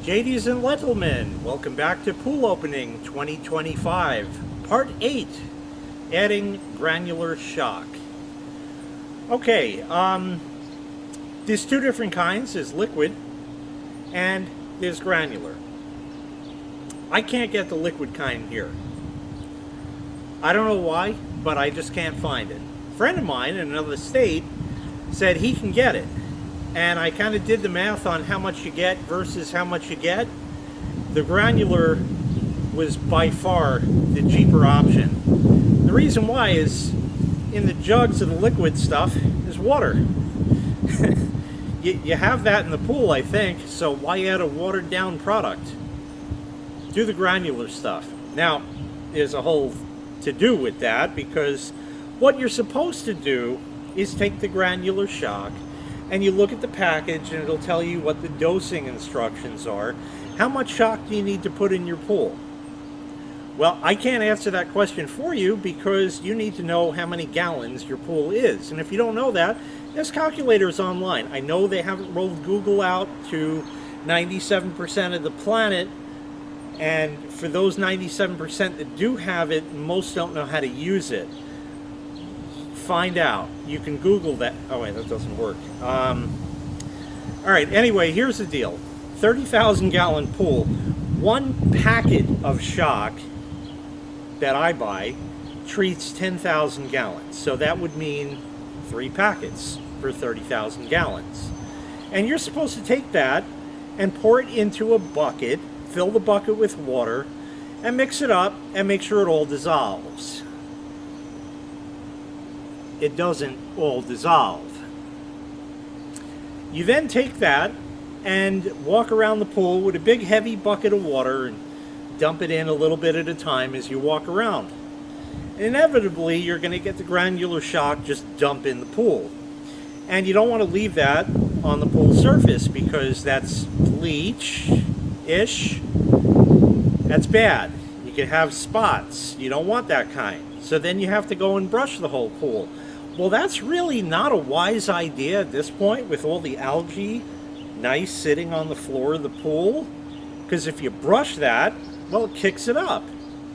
Ladies and gentlemen, welcome back to Pool Opening 2025, Part 8, Adding Granular Shock. Okay, there's two different kinds. There's liquid and there's granular. I can't get the liquid kind here. I don't know why, but I just can't find it. A friend of mine in another state said he can get it. And I kind of did the math on how much you get versus how much you get. The granular was by far the cheaper option. The reason why is in the jugs of the liquid stuff is water. You have that in the pool, I think, so why add a watered down product? Do the granular stuff. Now, there's a whole to-do with that, because what you're supposed to do is take the granular shock and you look at the package and it'll tell you what the dosing instructions are. How much shock do you need to put in your pool? Well, I can't answer that question for you because you need to know how many gallons your pool is. And if you don't know that, there's calculators online. I know they haven't rolled Google out to 97% of the planet, and for those 97% that do have it, most don't know how to use it. Find out. You can Google that. Oh wait, that doesn't work. All right, anyway, here's the deal. 30,000 gallon pool. One packet of shock that I buy treats 10,000 gallons. So that would mean 3 packets for 30,000 gallons. And you're supposed to take that and pour it into a bucket, fill the bucket with water, and mix it up and make sure it all dissolves. It doesn't all dissolve. You then take that and walk around the pool with a big heavy bucket of water and dump it in a little bit at a time as you walk around. Inevitably, you're going to get the granular shock just dump in the pool. And you don't want to leave that on the pool surface because that's bleach-ish. That's bad. You can have spots. You don't want that kind. So then you have to go and brush the whole pool. Well, that's really not a wise idea at this point with all the algae nice sitting on the floor of the pool. Because if you brush that, well, it kicks it up.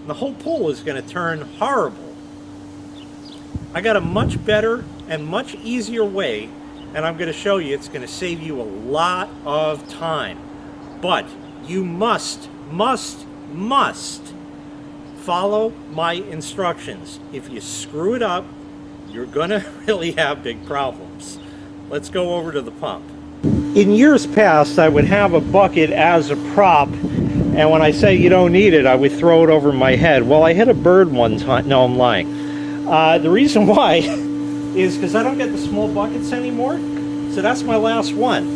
The whole pool is going to turn horrible. I got a much better and much easier way, and I'm going to show you. It's going to save you a lot of time. But you must follow my instructions. If you screw it up, you're gonna really have big problems. Let's go over to the pump. In years past, I would have a bucket as a prop, and when I say you don't need it, I would throw it over my head. Well, I hit a bird one time. No, I'm lying. The reason why is because I don't get the small buckets anymore, so that's my last one.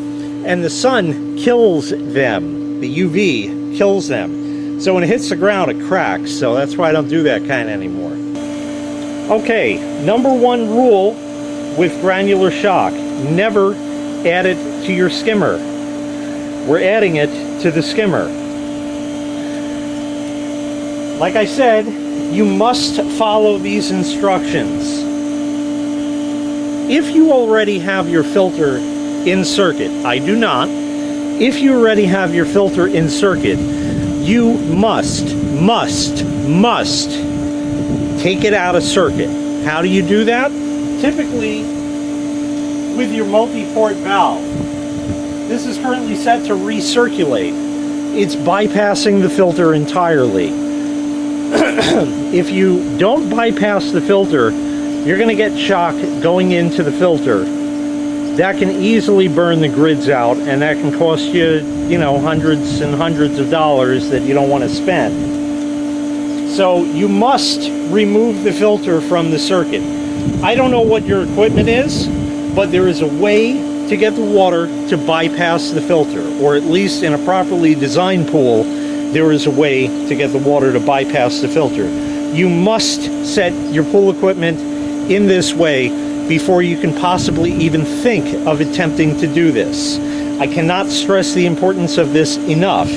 And the sun kills them. The UV kills them. So when it hits the ground, it cracks. So that's why I don't do that kind anymore. Okay, number one rule with granular shock. Never add it to your skimmer. We're adding it to the skimmer. Like I said, you must follow these instructions. If you already have your filter in circuit, I do not. If you already have your filter in circuit, you must take it out of circuit. How do you do that? Typically with your multi-port valve. This is currently set to recirculate. It's bypassing the filter entirely. If you don't bypass the filter, you're going to get shock going into the filter. That can easily burn the grids out, and that can cost you, hundreds and hundreds of dollars that you don't want to spend. So you must remove the filter from the circuit. I don't know what your equipment is, but there is a way to get the water to bypass the filter, or at least in a properly designed pool, there is a way to get the water to bypass the filter. You must set your pool equipment in this way before you can possibly even think of attempting to do this. I cannot stress the importance of this enough.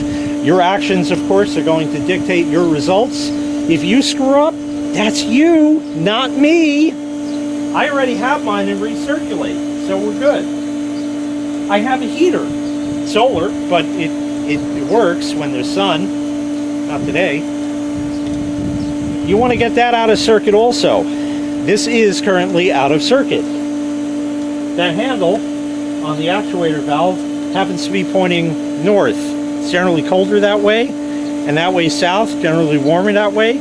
Your actions, of course, are going to dictate your results. If you screw up, that's you, not me. I already have mine in recirculate, so we're good. I have a heater, solar, but it it works when there's sun. Not today. You want to get that out of circuit also. This is currently out of circuit. That handle on the actuator valve happens to be pointing north. It's generally colder that way, and that way south, generally warmer that way.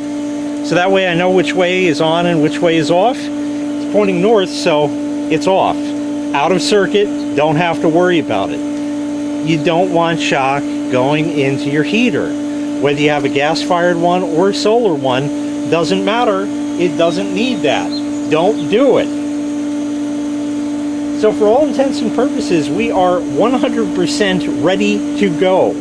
So that way I know which way is on and which way is off. It's pointing north, so it's off. Out of circuit, don't have to worry about it. You don't want shock going into your heater. Whether you have a gas-fired one or a solar one, doesn't matter. It doesn't need that. Don't do it. So for all intents and purposes, we are 100% ready to go.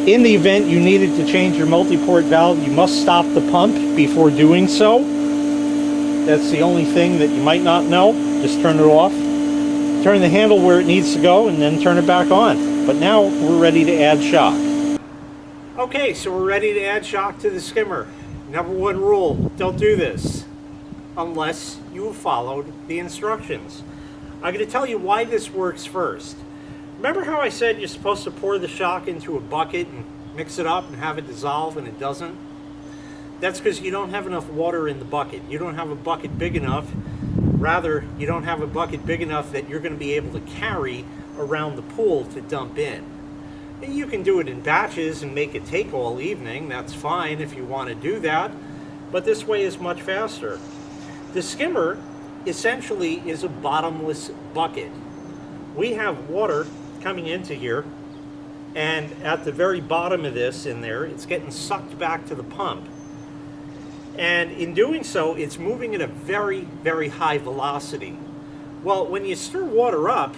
In the event you needed to change your multi-port valve, you must stop the pump before doing so. That's the only thing that you might not know. Just turn it off. Turn the handle where it needs to go and then turn it back on. But now we're ready to add shock. Okay, so we're ready to add shock to the skimmer. Number one rule, don't do this unless you have followed the instructions. I'm going to tell you why this works first. Remember how I said you're supposed to pour the shock into a bucket and mix it up and have it dissolve, and it doesn't? That's because you don't have enough water in the bucket. You don't have a bucket big enough. Rather, you don't have a bucket big enough that you're going to be able to carry around the pool to dump in. You can do it in batches and make it take all evening. That's fine if you want to do that, but this way is much faster. The skimmer essentially is a bottomless bucket. We have water coming into here, and at the very bottom of this in there, it's getting sucked back to the pump. And in doing so, it's moving at a very, very high velocity. Well, when you stir water up,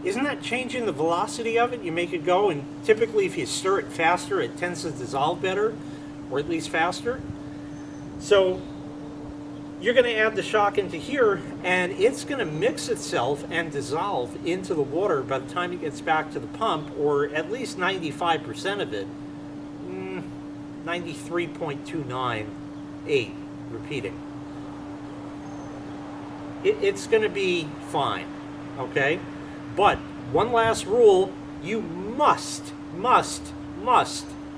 isn't that changing the velocity of it? You make it go, and typically if you stir it faster, it tends to dissolve better, or at least faster. So you're going to add the shock into here, and it's going to mix itself and dissolve into the water by the time it gets back to the pump, or at least 95% of it. 93.298, repeating. It's going to be fine, okay? But one last rule you must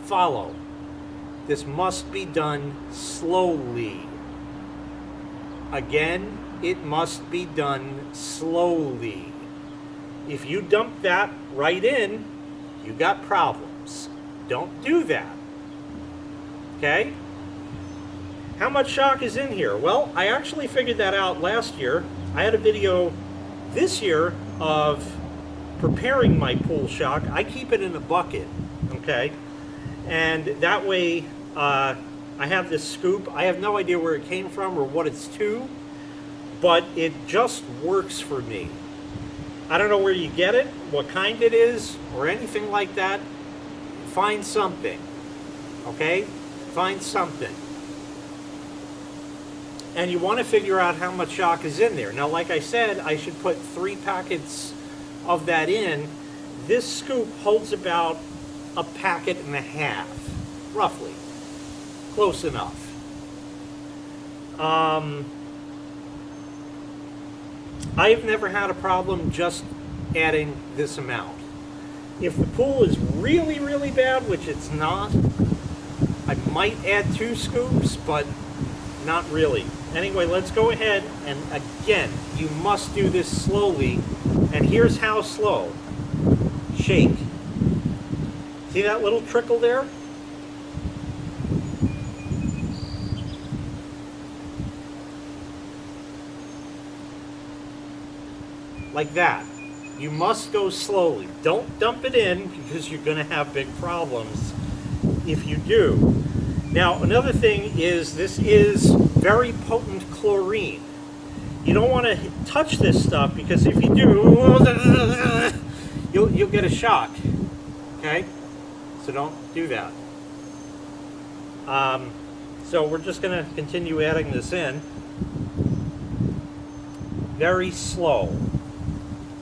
follow. This must be done slowly. Again, it must be done slowly. If you dump that right in, you got problems. Don't do that. Okay? How much shock is in here? Well, I actually figured that out last year. I had a video this year of preparing my pool shock. I keep it in a bucket, okay? And that way, I have this scoop. I have no idea where it came from or what it's to, but it just works for me. I don't know where you get it, what kind it is, or anything like that. Find something, okay? Find something. And you want to figure out how much shock is in there. Now, like I said, I should put 3 packets of that in. This scoop holds about a packet and a half, roughly. Close enough. I've never had a problem just adding this amount. If the pool is really, really bad, which it's not, I might add 2 scoops, but not really. Anyway, let's go ahead, and again, you must do this slowly, and here's how slow. Shake. See that little trickle there? Like that. You must go slowly. Don't dump it in, because you're going to have big problems if you do. Now, another thing is, this is very potent chlorine. You don't want to touch this stuff, because if you do, you'll get a shock. Okay? So don't do that. So we're just going to continue adding this in. Very slow.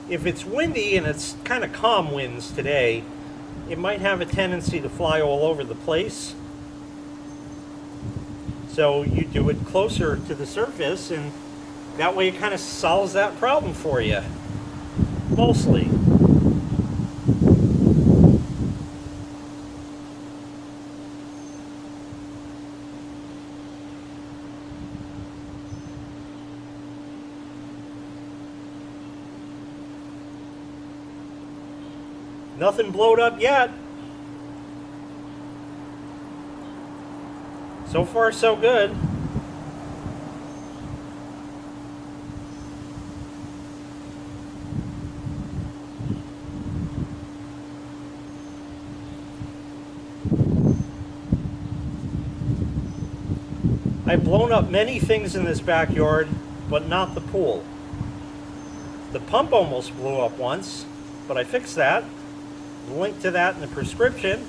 If it's windy, and it's kind of calm winds today, it might have a tendency to fly all over the place. So you do it closer to the surface, and that way it kind of solves that problem for you, mostly. Nothing blowed up yet. So far, so good. I've blown up many things in this backyard, but not the pool. The pump almost blew up once, but I fixed that. Link to that in the prescription.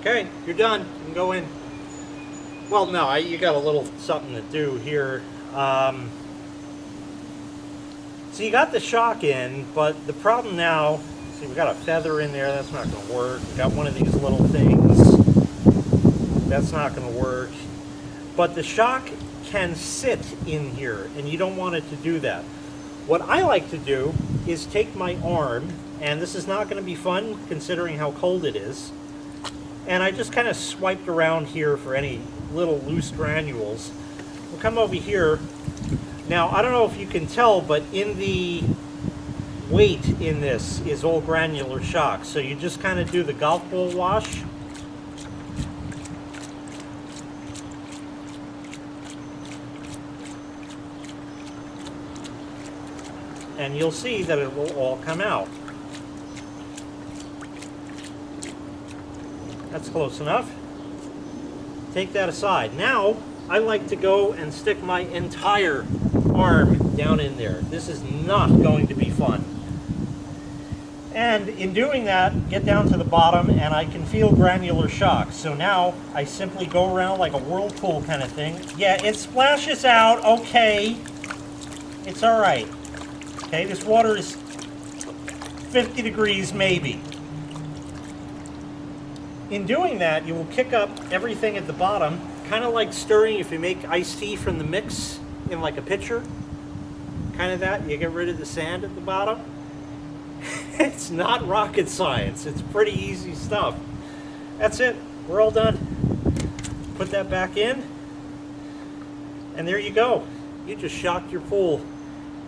Okay, you're done. You can go in. Well, no, you got a little something to do here. So you got the shock in, but the problem now, see, we got a feather in there. That's not going to work. We got one of these little things. That's not going to work. But the shock can sit in here, and you don't want it to do that. What I like to do is take my arm, and this is not going to be fun considering how cold it is, and I just kind of swiped around here for any little loose granules. We'll come over here. Now, I don't know if you can tell, but in the weight in this is all granular shock. So you just kind of do the golf ball wash. And you'll see that it will all come out. That's close enough. Take that aside. Now, I like to go and stick my entire arm down in there. This is not going to be fun. And in doing that, get down to the bottom and I can feel granular shock. So now I simply go around like a whirlpool kind of thing. Yeah, it splashes out, okay. It's all right. Okay, this water is 50 degrees maybe. In doing that, you will kick up everything at the bottom, kind of like stirring if you make iced tea from the mix in like a pitcher. Kind of that, you get rid of the sand at the bottom. It's not rocket science, it's pretty easy stuff. That's it, we're all done. Put that back in, and there you go. You just shocked your pool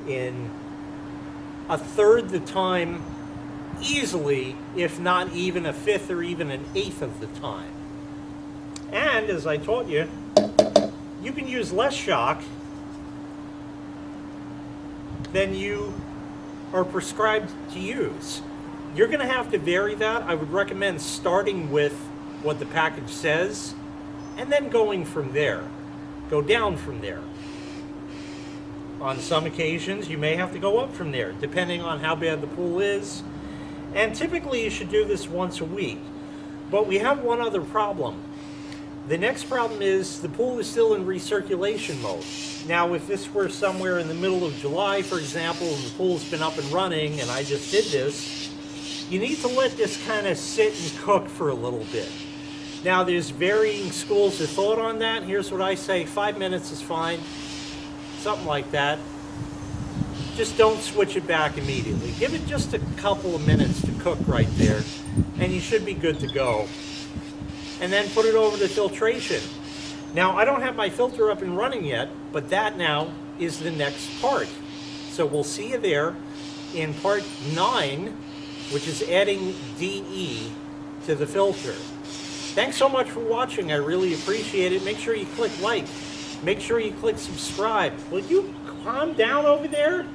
in a third the time easily, if not even a fifth or even an eighth of the time. And as I taught you, you can use less shock than you are prescribed to use. You're going to have to vary that. I would recommend starting with what the package says and then going from there. Go down from there. On some occasions, you may have to go up from there, depending on how bad the pool is. And typically you should do this once a week. But we have one other problem. The next problem is the pool is still in recirculation mode. Now, if this were somewhere in the middle of July, for example, and the pool's been up and running and I just did this, you need to let this kind of sit and cook for a little bit. Now, there's varying schools of thought on that. Here's what I say, 5 minutes is fine, something like that. Just don't switch it back immediately. Give it just a couple of minutes to cook right there, and you should be good to go. And then put it over to filtration. Now, I don't have my filter up and running yet, but that now is the next part. So we'll see you there in part 9, which is adding DE to the filter. Thanks so much for watching. I really appreciate it. Make sure you click like. Make sure you click subscribe. Will you calm down over there?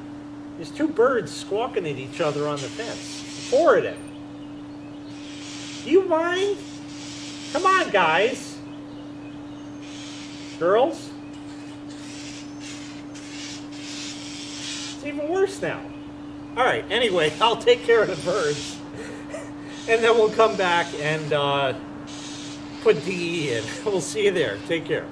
There's two birds squawking at each other on the fence. 4 of them. Do you mind? Come on, guys. Girls. It's even worse now. All right, anyway, I'll take care of the birds. And then we'll come back and put DE in. We'll see you there. Take care.